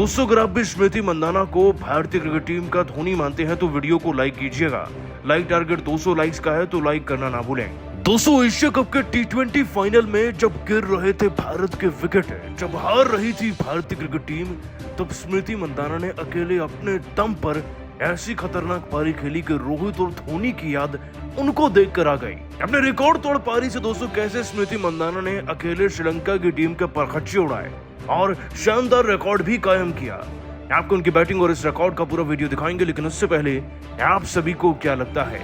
दोस्तों, अगर आप भी स्मृति मंदाना को भारतीय क्रिकेट टीम का धोनी मानते हैं तो वीडियो को लाइक कीजिएगा। लाइक टारगेट 200 लाइक्स का है तो लाइक करना ना भूलें। दोस्तों, एशिया कप के T20 फाइनल में जब गिर रहे थे भारत के विकेट, जब हार रही थी भारतीय क्रिकेट टीम, तब स्मृति मंदाना ने अकेले अपने दम पर ऐसी खतरनाक पारी खेली कि रोहित और धोनी की याद उनको देखकर आ गई। अपने रिकॉर्ड तोड़ पारी से दोस्तों कैसे स्मृति मंदाना ने अकेले श्रीलंका की टीम के परखच्चे उड़ाए और शानदार रिकॉर्ड भी कायम किया। आपको उनकी बैटिंग और इस रिकॉर्ड का पूरा वीडियो दिखाएंगे, लेकिन उससे पहले आप सभी को क्या लगता है,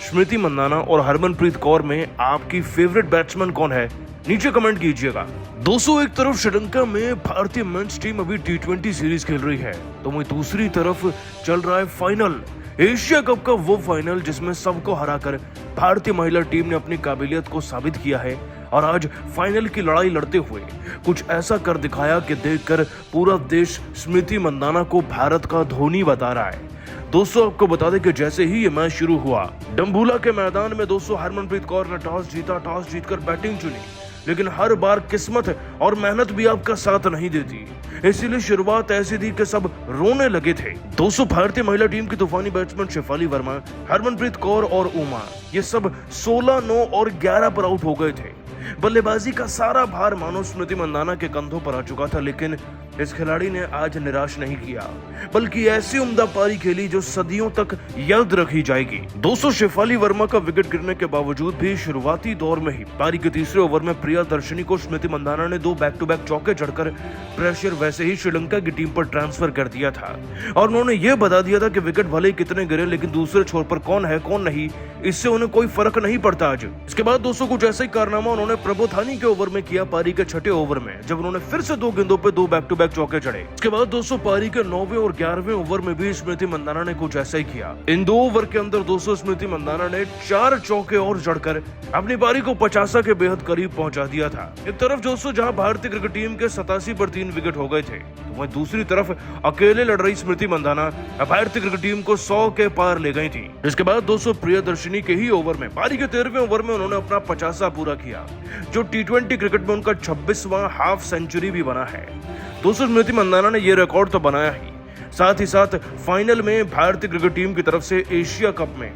स्मृति मंदाना और हरमनप्रीत कौर में आपकी फेवरेट बैट्समैन कौन है? नीचे कमेंट कीजिएगा। दोस्तों, एक तरफ श्रीलंका में भारतीय मेंस टीम अभी T20 सीरीज खेल रही है, तो वहीं दूसरी तरफ चल रहा है फाइनल, एशिया कप का वो फाइनल जिसमें सबको हराकर भारतीय महिला टीम ने अपनी काबिलियत को साबित किया है और आज फाइनल की लड़ाई लड़ते हुए कुछ ऐसा कर दिखाया कि देखकर पूरा देश स्मृति मंदाना को भारत का धोनी बता रहा है। दोस्तों, आपको बता दें कि जैसे ही ये मैच शुरू हुआ, डम्बूला के मैदान में दोस्तों हरमनप्रीत कौर ने टॉस जीता, टॉस जीतकर बैटिंग चुनी, लेकिन हर बार किस्मत और मेहनत भी आपका साथ नहीं देती, इसीलिए शुरुआत ऐसी थी कि सब रोने लगे थे। दोस्तों, भारतीय महिला टीम की तूफानी बैट्समैन शेफाली वर्मा, हरमनप्रीत कौर और उमा, ये सब 16, 9 और 11 पर आउट हो गए थे। बल्लेबाजी का सारा भार मानो स्मृति मंदाना के कंधों पर आ चुका था, लेकिन इस खिलाड़ी ने आज निराश नहीं किया, बल्कि ऐसी उम्दा पारी खेली जो सदियों तक याद रखी जाएगी। दोस्तों, शेफाली वर्मा का विकेट गिरने के बावजूद भी शुरुआती दौर में ही पारी के तीसरे ओवर में प्रियदर्शिनी को स्मृति मंदाना ने 2 बैक टू बैक चौके जड़कर प्रेशर वैसे ही श्रीलंका की टीम पर ट्रांसफर कर दिया था और उन्होंने ये बता दिया था कि विकेट भले ही कितने गिरे, लेकिन दूसरे छोर पर कौन है कौन नहीं, इससे उन्हें कोई फर्क नहीं पड़ता आज। इसके बाद दोस्तों कुछ ऐसा ही कारनामा उन्होंने प्रबोधानी के ओवर में किया पारी के छठे ओवर में, जब उन्होंने फिर से 2 गेंदों पे 2 बैक टू बैक चौके चढ़े। इसके बाद दोस्तों पारी के 9वें और 11वें ओवर में भी स्मृति मंदाना ने कुछ ऐसा ही किया। इन 2 ओवर के अंदर दोस्तों स्मृति मंदाना ने 4 चौके और जड़कर अपनी पारी को 50 के बेहद करीब पहुंचा दिया था। एक तरफ दोस्तों जहां भारतीय क्रिकेट टीम के 87 पर 3 विकेट हो गए थे, तो वहीं दूसरी तरफ अकेले लड़ रही स्मृति मंदाना भारतीय क्रिकेट टीम को 100 के पार ले गई थी। इसके बाद दोस्तों प्रियदर्शिनी के ही ओवर में पारी के 13वें ओवर में उन्होंने अपना 50 पूरा किया, जो T20 क्रिकेट में उनका 26वां हाफ सेंचुरी भी बना है। दोस्तों, स्मृति मंदाना ने यह रिकॉर्ड तो बनाया ही, साथ ही साथ फाइनल में भारतीय क्रिकेट टीम की तरफ से एशिया कप में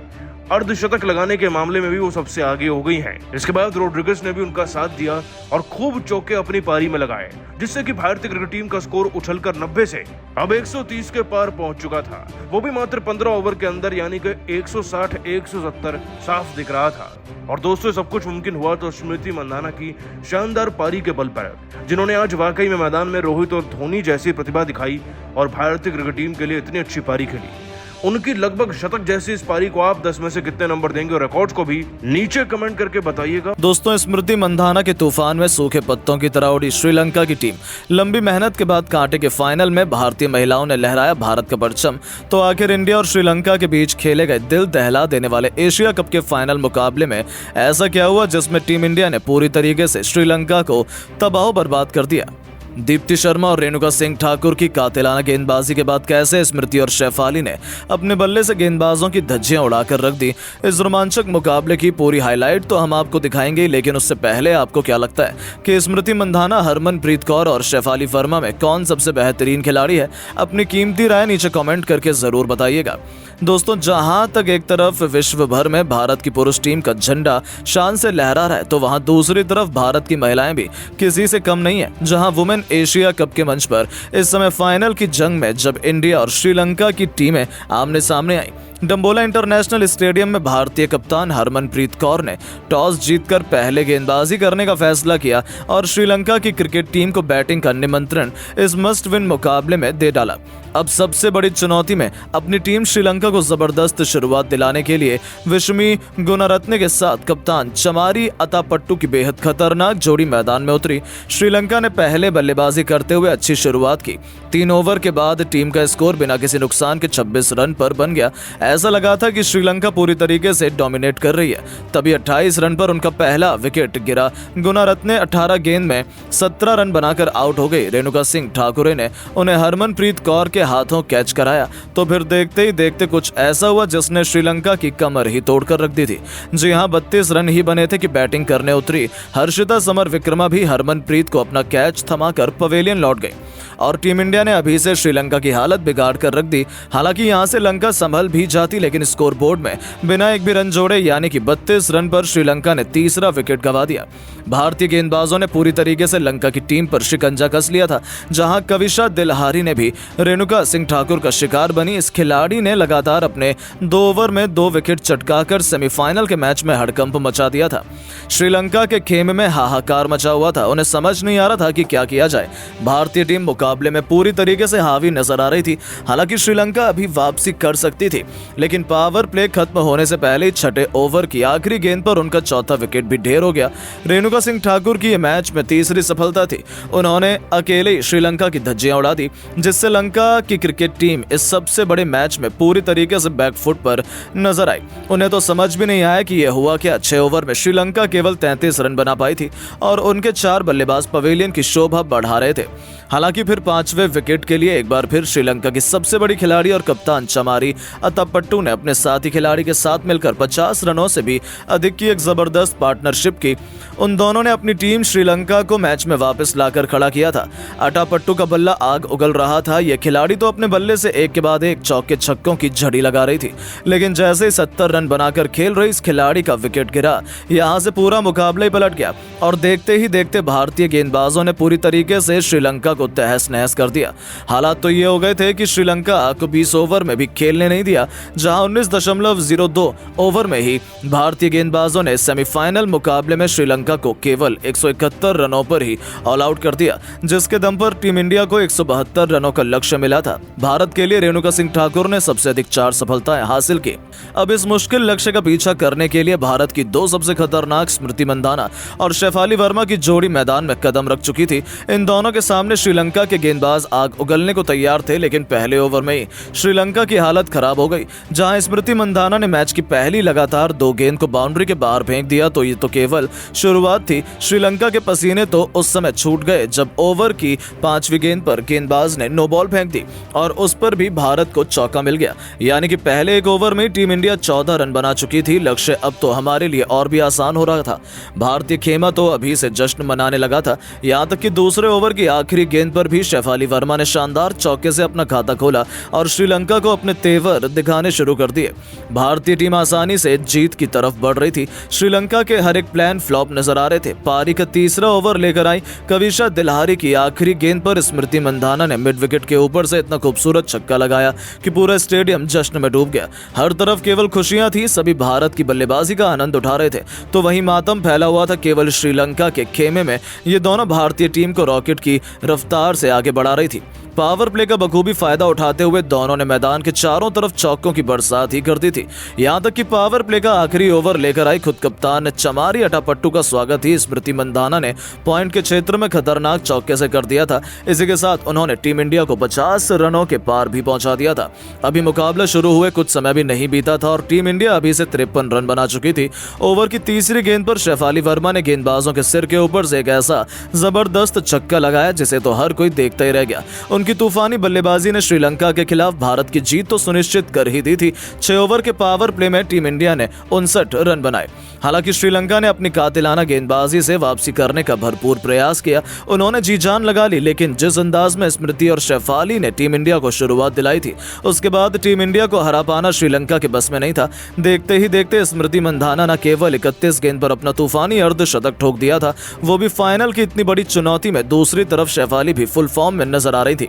अर्धशतक लगाने के मामले में भी वो सबसे आगे हो गई हैं। इसके बाद रोड्रिगेज ने भी उनका साथ दिया और खूब चौके अपनी पारी में लगाए, जिससे कि भारतीय क्रिकेट टीम का स्कोर उछलकर 90 से अब 130 के पार पहुंच चुका था, वो भी मात्र 15 ओवर के अंदर, यानी कि 160-170 साफ दिख रहा था। और दोस्तों, सब कुछ मुमकिन हुआ तो स्मृति मंदाना की शानदार पारी के बल पर, जिन्होंने आज वाकई में मैदान में रोहित और धोनी जैसी प्रतिभा दिखाई और भारतीय क्रिकेट टीम के लिए इतनी अच्छी पारी खेली। उनकी लगभग शतक जैसी इस पारी को आप 10 में से कितने नंबर देंगे और रिकॉर्ड्स को भी नीचे कमेंट करके बताइएगा। दोस्तों, स्मृति मंदाना के तूफान में सूखे पत्तों की तरह उड़ी श्रीलंका की टीम, लंबी मेहनत के बाद कांटे के फाइनल में भारतीय महिलाओं ने लहराया भारत का परचम। तो आखिर इंडिया और श्रीलंका के बीच खेले गए दिल दहला देने वाले एशिया कप के फाइनल मुकाबले में ऐसा क्या हुआ जिसमें टीम इंडिया ने पूरी तरीके से श्रीलंका को तबाह बर्बाद कर दिया? दीप्ति शर्मा और रेणुका सिंह ठाकुर की कातिलाना गेंदबाजी के बाद कैसे स्मृति और शेफाली ने अपने बल्ले से गेंदबाजों की धज्जियां उड़ाकर रख दी, इस रोमांचक मुकाबले की पूरी हाईलाइट तो हम आपको दिखाएंगे, लेकिन उससे पहले आपको क्या लगता है कि स्मृति मंदाना, हरमनप्रीत कौर और शेफाली वर्मा में कौन सबसे बेहतरीन खिलाड़ी है? अपनी कीमती राय नीचे कमेंट करके जरूर बताइएगा। दोस्तों, जहां तक एक तरफ विश्व भर में भारत की पुरुष टीम का झंडा शान से लहरा रहा है, तो वहां दूसरी तरफ भारत की महिलाएं भी किसी से कम नहीं है। जहां वुमेन एशिया कप के मंच पर इस समय फाइनल की जंग में जब इंडिया और श्रीलंका की टीमें आमने सामने आई, डम्बोला इंटरनेशनल स्टेडियम में भारतीय कप्तान हरमनप्रीत कौर ने टॉस जीतकर पहले गेंदबाजी करने का फैसला किया और श्रीलंका की क्रिकेट टीम को बैटिंग का निमंत्रण इस मस्ट विन मुकाबले में दे डाला। अब सबसे बड़ी चुनौती में अपनी टीम श्रीलंका को जबरदस्त शुरुआत दिलाने के लिए विश्मी गुणरत्ने के साथ कप्तान चमारी अतापट्टू की बेहद खतरनाक जोड़ी मैदान में उतरी। श्रीलंका ने पहले बल्लेबाजी करते हुए अच्छी शुरुआत की। 3 ओवर के बाद टीम का स्कोर बिना किसी नुकसान के 26 रन पर बन गया। ऐसा लगा था कि श्रीलंका पूरी तरीके से डोमिनेट कर रही है। तभी 28 रन पर उनका पहला विकेट गिरा। गुणरत्ने 18 गेंद में 17 रन बनाकर आउट हो गई। रेणुका सिंह ठाकुर ने उन्हें हरमनप्रीत कौर के हाथों कैच कराया, तो फिर देखते ही देखते कुछ कुछ ऐसा हुआ जिसने श्रीलंका की कमर ही तोड़कर रख दी थी। जी हां, 32 रन ही बने थे कि बैटिंग करने उतरी हर्षिता समर विक्रमा भी हरमनप्रीत को अपना कैच थमाकर पवेलियन लौट गई और टीम इंडिया ने अभी से श्रीलंका की हालत बिगाड़ कर रख दी। हालांकि यहां से लंका संभल भी जाती, लेकिन स्कोरबोर्ड में बिना एक भी रन जोड़े यानी कि 32 रन पर श्रीलंका ने तीसरा विकेट गंवा दिया। भारतीय गेंदबाजों ने पूरी तरीके से लंका की टीम पर शिकंजा कस लिया था, जहां कविशा दिलहारी ने भी रेणुका सिंह ठाकुर का शिकार बनी। इस खिलाड़ी ने लगातार अपने 2 ओवर में 2 विकेट चटकाकर सेमीफाइनल के मैच में हड़कंप मचा दिया था। श्रीलंका के खेमे में हाहाकार मचा हुआ था, उन्हें समझ नहीं आ रहा था कि क्या किया जाए। भारतीय टीम मुकाबले में पूरी तरीके से हावी नजर आ रही थी। हालांकि श्रीलंका अभी वापसी कर सकती थी, लेकिन पावर प्ले खत्म होने से पहले ही छठे ओवर की आखिरी गेंद पर उनका चौथा विकेट भी ढेर हो गया। रेणुका सिंह ठाकुर की यह मैच में तीसरी सफलता थी। उन्होंने अकेले ही श्रीलंका की धज्जियां उड़ा दी, जिससे लंका की क्रिकेट टीम इस सबसे बड़े मैच में पूरी तरीके से बैकफुट पर नजर आई। उन्हें तो समझ भी नहीं आया कि यह हुआ क्या। 6 ओवर में श्रीलंका केवल 33 रन बना पाई थी और उनके 4 बल्लेबाज पवेलियन की शोभा बढ़ा रहे थे। हालांकि फिर 5वें विकेट के लिए एक बार फिर श्रीलंका की सबसे बड़ी खिलाड़ी और कप्तान चमारी अतापट्टू ने अपने साथी खिलाड़ी के साथ मिलकर 50 रनों से भी अधिक की एक जबरदस्त पार्टनरशिप की। उन दोनों ने अपनी टीम श्रीलंका को मैच में वापस लाकर खड़ा किया था। अटापट्टू का बल्ला आग उगल रहा था। यह खिलाड़ी तो अपने बल्ले से एक के बाद एक चौके छक्कों की झड़ी लगा रही थी, लेकिन जैसे ही 70 रन बनाकर खेल रही इस खिलाड़ी का विकेट गिरा, यहां से पूरा मुकाबला ही पलट गया और देखते ही देखते भारतीय गेंदबाजों ने पूरी तरीके से श्रीलंका को तहस नहस कर दिया। हालात तो ये हो गए थे कि श्रीलंका को 20 ओवर में भी खेलने नहीं दिया, जहां 19.02 ओवर में ही भारतीय गेंदबाजों ने सेमीफाइनल मुकाबले में श्रीलंका को केवल 171 रनों पर ही ऑल आउट कर दिया, जिसके दम पर टीम इंडिया को 172 रनों का लक्ष्य मिला था। भारत के लिए रेणुका सिंह ठाकुर ने सबसे अधिक 4 सफलताएं हासिल की। अब इस मुश्किल लक्ष्य का पीछा करने के लिए भारत की 2 सबसे खतरनाक स्मृति मंदाना और शेफाली वर्मा की जोड़ी मैदान में कदम रख चुकी थी। इन दोनों के सामने श्रीलंका के गेंदबाज आग उगलने को तैयार थे, लेकिन पहले ओवर में ही श्रीलंका की हालत खराब हो गई। जहां स्मृति मंदाना ने मैच की पहली लगातार 2 गेंद को बाउंड्री के बाहर फेंक दिया, तो ये तो केवल शुरुआत थी। श्रीलंका के पसीने तो उस समय छूट गए जब ओवर की 5वीं गेंद पर गेंदबाज ने नो बॉल फेंक दी और उस पर भी भारत को चौका मिल गया। यानी कि पहले एक ओवर में टीम इंडिया 14 रन बना चुकी थी। लक्ष्य अब तो हमारे लिए और भी आसान हो रहा था। भारतीय खेमा तो अभी से जश्न मनाने लगा था। यहां तक कि दूसरे ओवर की आखिरी गेंद पर भी शेफाली वर्मा ने शानदार चौके से अपना खाता खोला और श्रीलंका को अपने तेवर दिखाने शुरू कर दिए। भारतीय टीम आसानी से जीत की तरफ बढ़ रही थी। श्रीलंका के हर एक प्लान फ्लॉप नजर आ रहे थे। पारी का तीसरा ओवर लेकर आई कविशा दिलहारी की आखिरी गेंद पर स्मृति मंदाना ने मिड विकेट के ऊपर से इतना खूबसूरत छक्का लगाया कि पूरा स्टेडियम जश्न में डूब गया। हर तरफ केवल खुशियां थी, सभी भारत की बल्लेबाजी का आनंद उठा रहे थे, तो वहीं मातम फैला हुआ था केवल श्रीलंका के खेमे में। ये दोनों भारतीय टीम को रॉकेट की रफ्तार से आगे बढ़ा रही थी। पावर प्ले का बखूबी फायदा उठाते हुए दोनों ने मैदान के चारों तरफ चौकों की बरसात ही कर दी थी। यहां तक कि पावर प्ले का आखिरी ओवर लेकर आई खुद कप्तान चमारी अटापट्टू का स्वागत ही स्मृति मंदाना ने पॉइंट के क्षेत्र में खतरनाक चौके से कर दिया था। इसी के साथ उन्होंने टीम इंडिया को 50 रनों के पार भी पहुंचा दिया था। अभी मुकाबला शुरू हुए कुछ समय भी नहीं बीता था और टीम इंडिया अभी से 53 रन बना चुकी थी। ओवर की तीसरी गेंद पर शेफाली वर्मा ने गेंदबाजों के सिर के ऊपर से एक ऐसा जबरदस्त छक्का लगाया जिसे तो हर कोई देखता ही रह गया। उनकी तूफानी बल्लेबाजी ने श्रीलंका के खिलाफ भारत की जीत तो सुनिश्चित कर ही दी थी। 6 ओवर के पावर प्ले में टीम इंडिया ने 59 रन बनाए। हालांकि श्रीलंका ने अपनी कातिलाना गेंदबाजी से वापसी करने का भरपूर प्रयास किया। उन्होंने जी जान लगा ली, लेकिन जिस अंदाज में स्मृति और शेफाली ने टीम इंडिया को शुरुआत दिलाई थी, उसके बाद टीम इंडिया को हरा पाना श्रीलंका के बस में नहीं था। देखते ही देखते स्मृति मंदाना न केवल 31 गेंद पर अपना तूफानी अर्धशतक ठोक दिया था, वो भी फाइनल की इतनी बड़ी चुनौती में। दूसरी तरफ शेफाली भी फुल फॉर्म में नजर आ रही थी।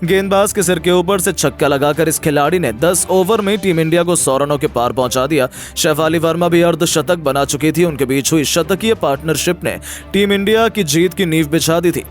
गेंदबाज के सिर के ऊपर से छक्का लगाकर इस खिलाड़ी ने 10 ओवर में टीम इंडिया को 100 रनों के पार पहुंचा दिया। शेफाली वर्मा भी अर्धशतक बना चुकी थी। उनके बीच हुई शतकीय पार्टनरशिप ने टीम इंडिया की जीत की नींव बिछा दी थी।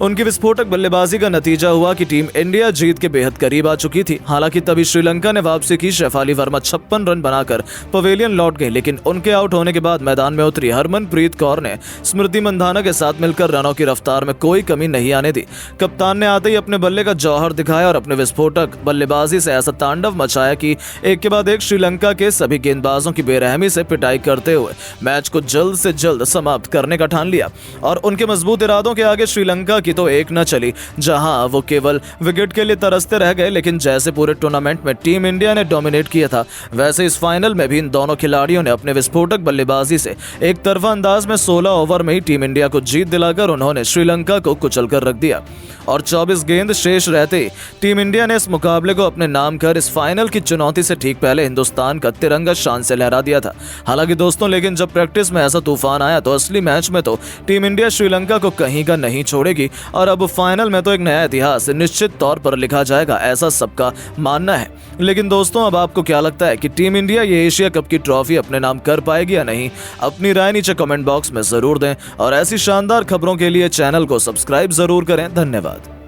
उनकी विस्फोटक बल्लेबाजी का नतीजा हुआ कि टीम इंडिया जीत के बेहद करीब आ चुकी थी। हालांकि तभी श्रीलंका ने वापसी की। शेफाली वर्मा 56 रन बनाकर पवेलियन लौट गई, लेकिन उनके आउट होने के बाद मैदान में उतरी हरमनप्रीत कौर ने स्मृति मंदाना के साथ मिलकर रनों की रफ्तार में कोई कमी नहीं आने दी। कप्तान ने आते ही अपने बल्ले का जौहर दिखाया और अपने विस्फोटक बल्लेबाजी से ऐसा तांडव मचाया कि एक के बाद एक श्रीलंका के सभी गेंदबाजों की बेरहमी से पिटाई करते हुए मैच को जल्द से जल्द समाप्त करने का ठान लिया। और उनके मजबूत इरादों के आगे श्रीलंका की की तो एक न चली, जहां वो केवल विकेट के लिए तरसते रह गए। लेकिन जैसे पूरे टूर्नामेंट में टीम इंडिया ने डोमिनेट किया था, वैसे इस फाइनल में भी इन दोनों खिलाड़ियों ने अपने विस्फोटक बल्लेबाजी से एक तरफा अंदाज में 16 ओवर में ही टीम इंडिया को जीत दिलाकर उन्होंने श्रीलंका को कुचल कर रख दिया और 24 गेंद शेष रहते ही टीम इंडिया ने इस मुकाबले को अपने नाम कर इस फाइनल की चुनौती से ठीक पहले हिंदुस्तान का तिरंगा शान से लहरा दिया था। हालांकि दोस्तों, लेकिन जब प्रैक्टिस में ऐसा तूफान आया तो असली मैच में तो टीम इंडिया श्रीलंका को कहीं का नहीं छोड़ेगी और अब फाइनल में तो एक नया इतिहास निश्चित तौर पर लिखा जाएगा, ऐसा सबका मानना है। लेकिन दोस्तों, अब आपको क्या लगता है कि टीम इंडिया ये एशिया कप की ट्रॉफी अपने नाम कर पाएगी या नहीं? अपनी राय नीचे कमेंट बॉक्स में जरूर दें और ऐसी शानदार खबरों के लिए चैनल को सब्सक्राइब जरूर करें। धन्यवाद।